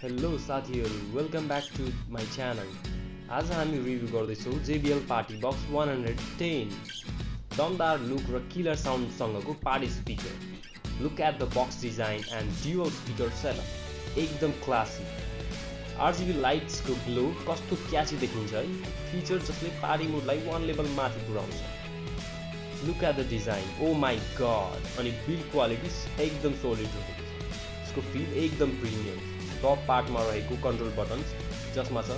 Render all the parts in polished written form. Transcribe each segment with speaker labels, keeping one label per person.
Speaker 1: Hello साथीहरु, welcome back to my channel. आज हामी रिभ्यू गर्दैछौँ JBL PartyBox 110 दमदार लुक र किलर साउन्ड सँगको party speaker. Look at the box design and dual speaker setup, एकदम क्लासिक। RGB लाइट्सको ग्लो कस्तो क्याची देखिन्छ है। फिचर जसले पार्टी मुडलाई वन लेभल माथि पुर्याउँछ। Look at the design, oh my God. अनि बिल्ड क्वालिटी एकदम सोलिड रहेको छ। यसको फिल एकदम प्रिमियम। टप पार्टमा रहेको कन्ट्रोल बटन्स जसमा छ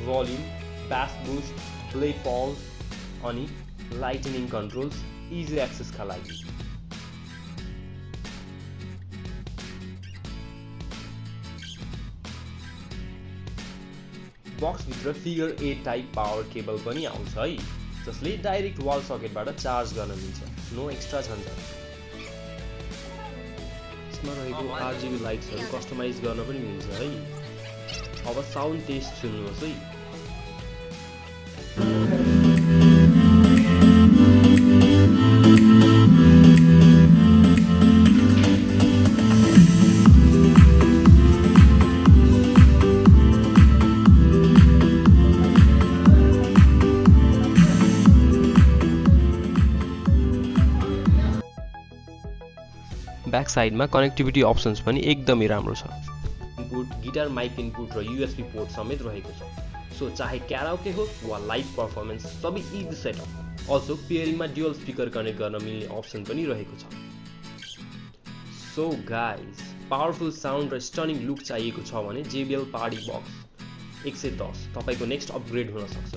Speaker 1: volume, bass boost, play pause अनि लाइटनिङ कन्ट्रोल्स इजी एक्सेसका लागि। बक्सभित्र फिगर 8 टाइप पावर केबल पनि आउँछ है, जसले डाइरेक्ट वाल सकेटबाट चार्ज गर्न मिल्छ। नो एक्स्ट्रा झन्झट। यसमा रहेको RGB लाइट्सहरू कस्टमाइज गर्न पनि मिल्छ है। अब साउन्ड टेस्ट सुन्नुहोस् है। ब्याक साइडमा कनेक्टिभिटी अप्सन्स पनि एकदमै राम्रो छ। इनपुट, गिटार माइक इनपुट र USB पोर्ट समेत रहेको छ। सो चाहे क्याराओके होस् वा लाइभ पर्फर्मेन्स, सबै इजी सेटअप। अल्सो पेयरिङमा ड्युअल स्पिकर कनेक्ट गर्न मिल्ने अप्सन पनि रहेको छ। सो गाइज, पावरफुल साउन्ड र स्टनिङ लुक चाहिएको छ भने JBL PartyBox 110 तपाईको नेक्स्ट अपग्रेड हुन सक्छ।